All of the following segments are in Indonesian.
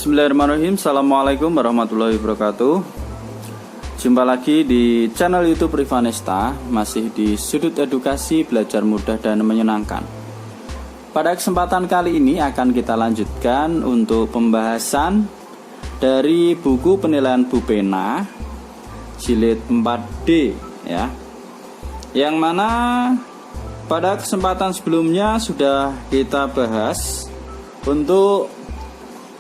Bismillahirrahmanirrahim. Assalamualaikum warahmatullahi wabarakatuh. Jumpa lagi di channel YouTube Rivanesta, masih di sudut edukasi belajar mudah dan menyenangkan. Pada kesempatan kali ini akan kita lanjutkan untuk pembahasan dari buku penilaian Bu Pena jilid 4D ya. Yang mana pada kesempatan sebelumnya sudah kita bahas untuk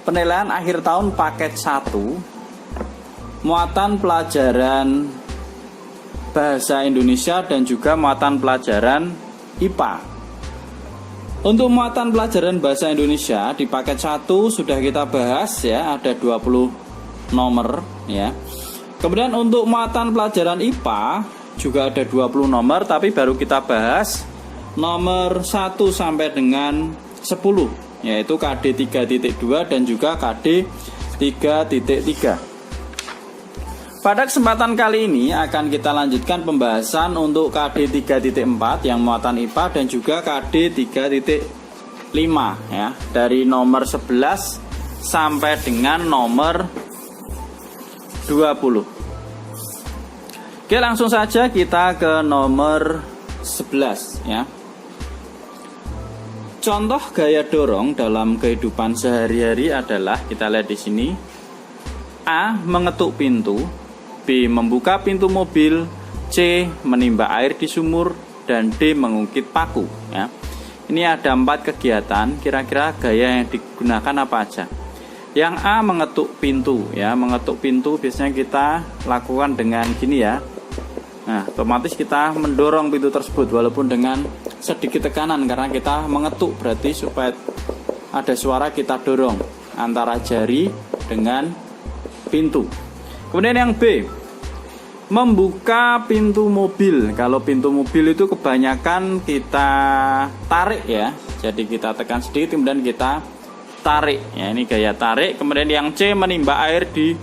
penilaian akhir tahun paket 1 muatan pelajaran bahasa Indonesia dan juga muatan pelajaran IPA. Untuk muatan pelajaran bahasa Indonesia di paket 1 sudah kita bahas ya, ada 20 nomor ya. Kemudian untuk muatan pelajaran IPA juga ada 20 nomor, tapi baru kita bahas nomor 1 sampai dengan 10, yaitu KD 3.2 dan juga KD 3.3. Pada kesempatan kali ini akan kita lanjutkan pembahasan untuk KD 3.4 yang muatan IPA dan juga KD 3.5 ya, dari nomor 11 sampai dengan nomor 20. Oke, langsung saja kita ke nomor 11 ya. Contoh gaya dorong dalam kehidupan sehari-hari adalah, kita lihat di sini, A. Mengetuk pintu, B. Membuka pintu mobil, C. Menimba air di sumur, dan D. Mengungkit paku ya. Ini ada 4 kegiatan, kira-kira gaya yang digunakan apa aja. Yang A. Mengetuk pintu ya, mengetuk pintu biasanya kita lakukan dengan gini ya. Nah, otomatis kita mendorong pintu tersebut walaupun dengan sedikit tekanan, karena kita mengetuk, berarti supaya ada suara kita dorong antara jari dengan pintu. Kemudian yang B, membuka pintu mobil. Kalau pintu mobil itu kebanyakan kita tarik ya, jadi kita tekan sedikit kemudian kita tarik ya, ini gaya tarik. Kemudian yang C, menimba air di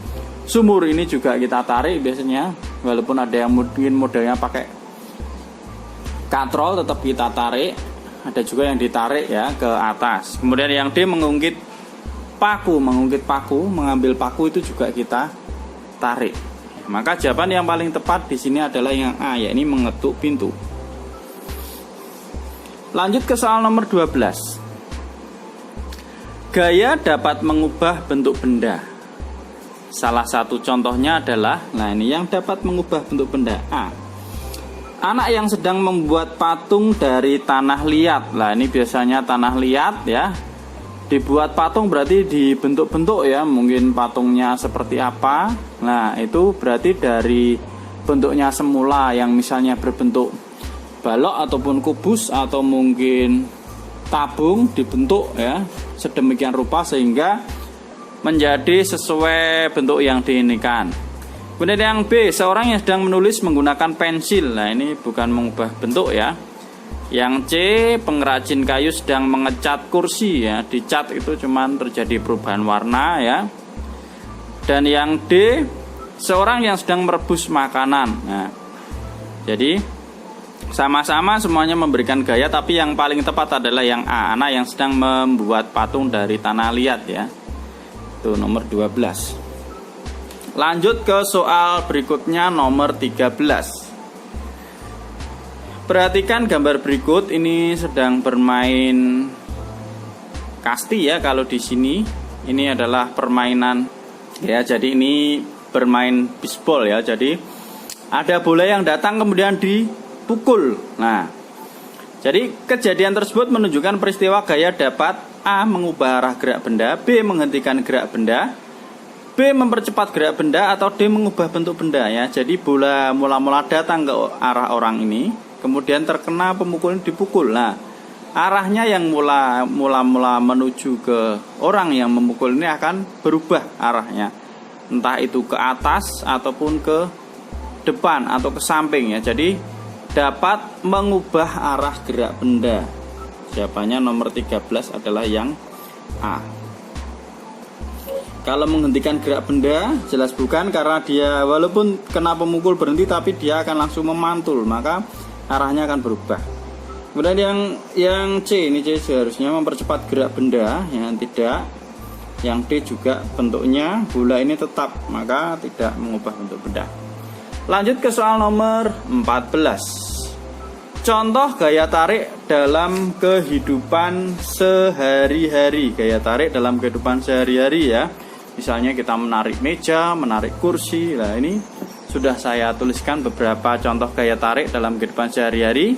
sumur, ini juga kita tarik biasanya, walaupun ada yang mungkin modelnya pakai katrol, tetap kita tarik. Ada juga yang ditarik ya ke atas. Kemudian yang D, mengungkit paku. Mengungkit paku, mengambil paku itu juga kita tarik. Maka jawaban yang paling tepat di sini adalah yang A, yakni mengetuk pintu. Lanjut ke soal nomor 12. Gaya dapat mengubah bentuk benda. Salah satu contohnya adalah, nah ini yang dapat mengubah bentuk benda. A. Anak yang sedang membuat patung dari tanah liat. Nah ini biasanya tanah liat ya, dibuat patung berarti dibentuk-bentuk ya, mungkin patungnya seperti apa. Nah itu berarti dari bentuknya semula yang misalnya berbentuk balok ataupun kubus atau mungkin tabung, dibentuk ya sedemikian rupa sehingga menjadi sesuai bentuk yang diinginkan. Kemudian yang B, seorang yang sedang menulis menggunakan pensil. Nah ini bukan mengubah bentuk ya. Yang C, pengrajin kayu sedang mengecat kursi ya, dicat itu cuman terjadi perubahan warna ya. Dan yang D, seorang yang sedang merebus makanan. Nah, jadi sama-sama semuanya memberikan gaya, tapi yang paling tepat adalah yang A, anak yang sedang membuat patung dari tanah liat ya. Itu nomor 12. Lanjut ke soal berikutnya nomor 13. Perhatikan gambar berikut, ini sedang bermain kasti ya. Kalau di sini ini adalah permainan ya, jadi ini bermain bisbol ya. Jadi ada bola yang datang kemudian dipukul. Nah, jadi kejadian tersebut menunjukkan peristiwa gaya dapat A. mengubah arah gerak benda, B. menghentikan gerak benda, B. mempercepat gerak benda, atau D. mengubah bentuk benda ya. Jadi bola mula-mula datang ke arah orang ini, kemudian terkena pemukul, dipukul. Nah, arahnya yang mula-mula menuju ke orang yang memukul ini akan berubah arahnya, entah itu ke atas ataupun ke depan atau ke samping ya. Jadi dapat mengubah arah gerak benda. Jawabannya nomor 13 adalah yang A. Kalau menghentikan gerak benda jelas bukan, karena dia walaupun kena pemukul berhenti tapi dia akan langsung memantul, maka arahnya akan berubah. Kemudian yang C, ini C seharusnya mempercepat gerak benda, yang tidak. Yang D juga bentuknya bola ini tetap, maka tidak mengubah bentuk benda. Lanjut ke soal nomor 14. Contoh gaya tarik dalam kehidupan sehari-hari. Gaya tarik dalam kehidupan sehari-hari ya. Misalnya kita menarik meja, menarik kursi. Nah, ini sudah saya tuliskan beberapa contoh gaya tarik dalam kehidupan sehari-hari.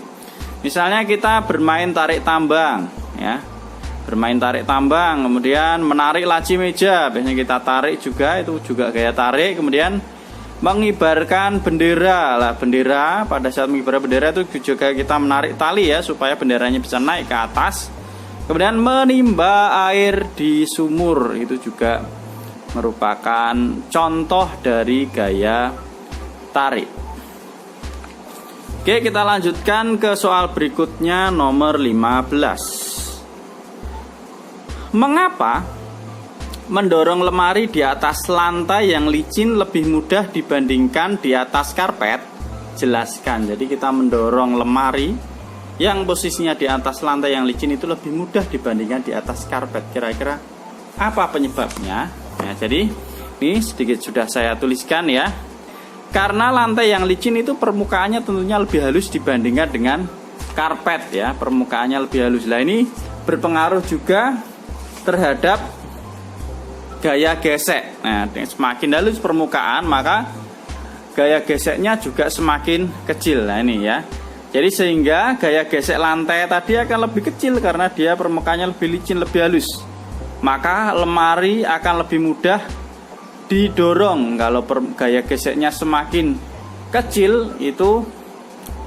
Misalnya kita bermain tarik tambang ya. Bermain tarik tambang, kemudian menarik laci meja. Biasanya kita tarik juga, itu juga gaya tarik. Kemudian mengibarkan bendera. Lah, bendera pada saat mengibarkan bendera itu juga kita menarik tali ya supaya benderanya bisa naik ke atas. Kemudian menimba air di sumur, itu juga merupakan contoh dari gaya tarik. Oke, kita lanjutkan ke soal berikutnya nomor 15. Mengapa mendorong lemari di atas lantai yang licin lebih mudah dibandingkan di atas karpet? Jelaskan. Jadi kita mendorong lemari yang posisinya di atas lantai yang licin itu lebih mudah dibandingkan di atas karpet. Kira-kira apa penyebabnya? Ya, jadi ini sedikit sudah saya tuliskan ya. Karena lantai yang licin itu permukaannya tentunya lebih halus dibandingkan dengan karpet ya. Permukaannya lebih halus. Nah, ini berpengaruh juga terhadap gaya gesek. Nah, semakin halus permukaan, maka gaya geseknya juga semakin kecil. Nah, ini ya. Jadi sehingga gaya gesek lantai tadi akan lebih kecil karena dia permukaannya lebih licin, lebih halus. Maka lemari akan lebih mudah didorong. Kalau gaya geseknya semakin kecil, itu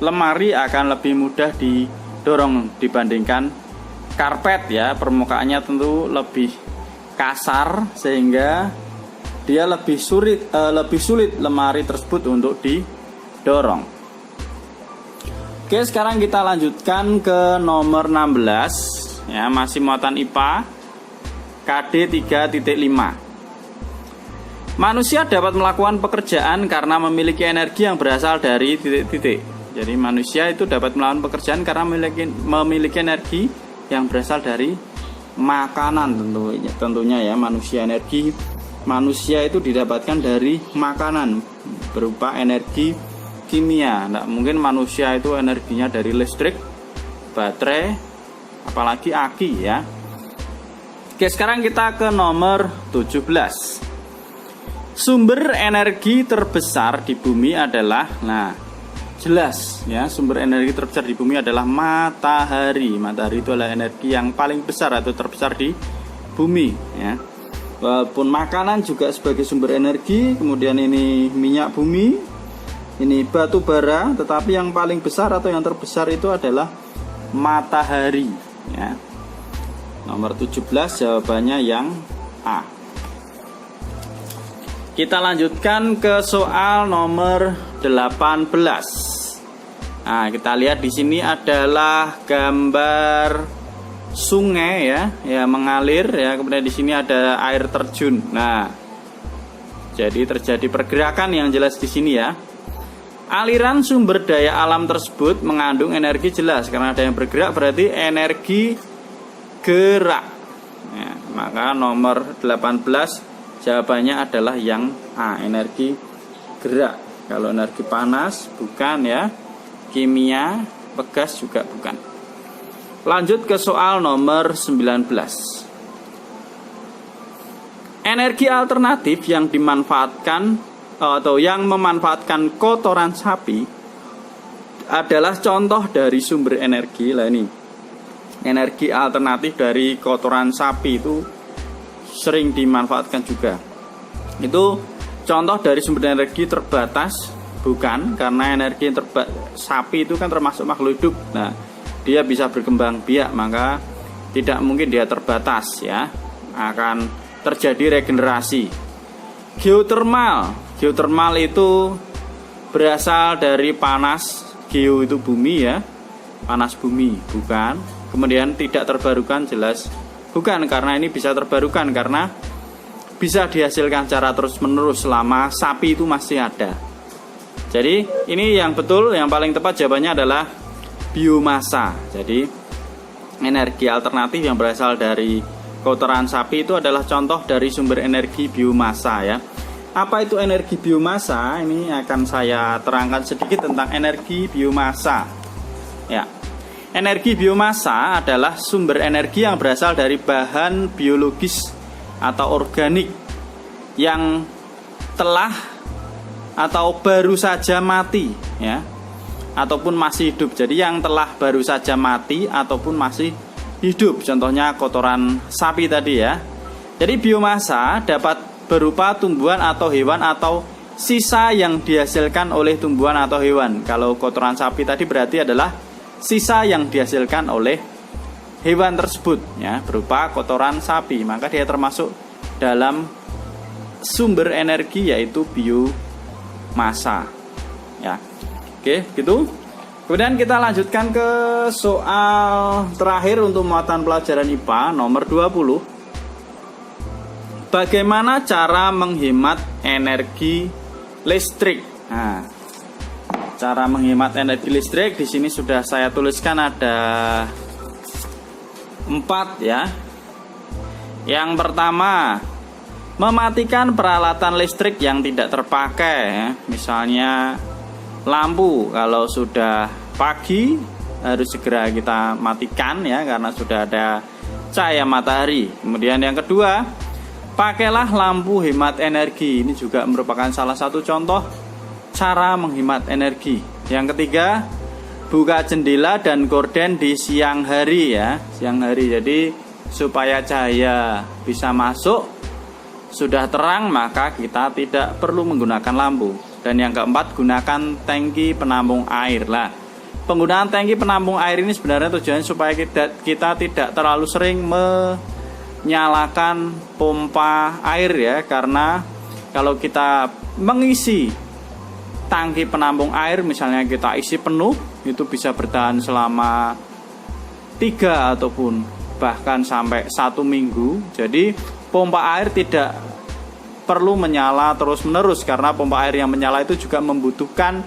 lemari akan lebih mudah didorong dibandingkan karpet ya. Permukaannya tentu lebih kasar sehingga dia lebih sulit lemari tersebut untuk didorong. Oke, sekarang kita lanjutkan ke nomor 16 ya, masih muatan IPA KD 3.5. Manusia dapat melakukan pekerjaan karena memiliki energi yang berasal dari titik-titik. Jadi manusia itu dapat melakukan pekerjaan karena memiliki energi yang berasal dari makanan tentunya ya. Energi manusia itu didapatkan dari makanan berupa energi kimia. Nah, mungkin manusia itu energinya dari listrik, baterai, apalagi aki ya. Oke, sekarang kita ke nomor 17. Sumber energi terbesar di bumi adalah, nah jelas ya, sumber energi terbesar di bumi adalah matahari. Matahari itu adalah energi yang paling besar atau terbesar di bumi ya. Walaupun makanan juga sebagai sumber energi, kemudian ini minyak bumi, ini batu bara, tetapi yang paling besar atau yang terbesar itu adalah matahari ya. Nomor 17 jawabannya yang A. Kita lanjutkan ke soal nomor 18. Nah, kita lihat di sini adalah gambar sungai ya mengalir ya. Kemudian di sini ada air terjun. Nah, jadi terjadi pergerakan yang jelas di sini ya. Aliran sumber daya alam tersebut mengandung energi jelas, karena ada yang bergerak berarti energi gerak. Ya, maka nomor 18 jawabannya adalah yang A, energi gerak. Kalau energi panas bukan ya. Kimia, pegas juga bukan. Lanjut ke soal nomor 19. Energi alternatif yang dimanfaatkan atau yang memanfaatkan kotoran sapi adalah contoh dari sumber energi. Lah, ini energi alternatif dari kotoran sapi itu sering dimanfaatkan juga. Itu contoh dari sumber energi terbatas. Bukan, karena energi sapi itu kan termasuk makhluk hidup. Nah, dia bisa berkembang biak, maka tidak mungkin dia terbatas ya. Akan terjadi regenerasi. Geotermal itu berasal dari panas. Geo itu bumi ya, panas bumi, bukan. Kemudian tidak terbarukan jelas bukan, karena ini bisa terbarukan karena bisa dihasilkan secara terus menerus selama sapi itu masih ada. Jadi ini yang betul, yang paling tepat jawabannya adalah biomasa. Jadi energi alternatif yang berasal dari kotoran sapi itu adalah contoh dari sumber energi biomasa ya. Apa itu energi biomasa? Ini akan saya terangkan sedikit tentang energi biomasa. Ya. Energi biomasa adalah sumber energi yang berasal dari bahan biologis atau organik yang telah atau baru saja mati ya, ataupun masih hidup. Jadi yang telah baru saja mati ataupun masih hidup, contohnya kotoran sapi tadi ya. Jadi biomasa dapat berupa tumbuhan atau hewan atau sisa yang dihasilkan oleh tumbuhan atau hewan. Kalau kotoran sapi tadi berarti adalah sisa yang dihasilkan oleh hewan tersebut ya, berupa kotoran sapi, maka dia termasuk dalam sumber energi yaitu biomasa ya. Oke, gitu. Kemudian kita lanjutkan ke soal terakhir untuk muatan pelajaran IPA nomor 20. Bagaimana cara menghemat energi listrik? Nah, cara menghemat energi listrik di sini sudah saya tuliskan ada 4 ya. Yang pertama, mematikan peralatan listrik yang tidak terpakai ya. Misalnya lampu, kalau sudah pagi harus segera kita matikan ya, karena sudah ada cahaya matahari. Kemudian yang kedua, pakailah lampu hemat energi. Ini juga merupakan salah satu contoh cara menghemat energi. Yang ketiga, buka jendela dan gorden di siang hari ya, siang hari. Jadi supaya cahaya bisa masuk, sudah terang maka kita tidak perlu menggunakan lampu. Dan yang keempat, gunakan tangki penampung air lah. Penggunaan tangki penampung air ini sebenarnya tujuannya supaya kita tidak terlalu sering menyalakan pompa air ya, karena kalau kita mengisi tangki penampung air, misalnya kita isi penuh, itu bisa bertahan selama 3 ataupun bahkan sampai 1 minggu. Jadi pompa air tidak perlu menyala terus menerus, karena pompa air yang menyala itu juga membutuhkan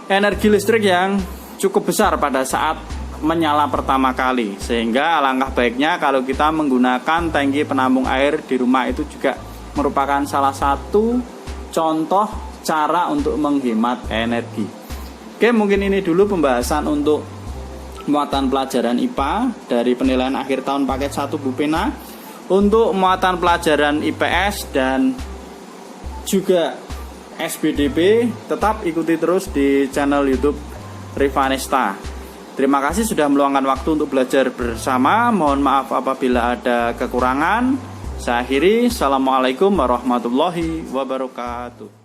energi listrik yang cukup besar pada saat menyala pertama kali. Sehingga alangkah baiknya kalau kita menggunakan tangki penampung air di rumah, itu juga merupakan salah satu contoh cara untuk menghemat energi. Oke, mungkin ini dulu pembahasan untuk muatan pelajaran IPA dari penilaian akhir tahun paket 1 Bupena. Untuk muatan pelajaran IPS dan juga SBDP, tetap ikuti terus di channel YouTube Rivanesta. Terima kasih sudah meluangkan waktu untuk belajar bersama. Mohon maaf apabila ada kekurangan. Saya akhiri. Assalamualaikum warahmatullahi wabarakatuh.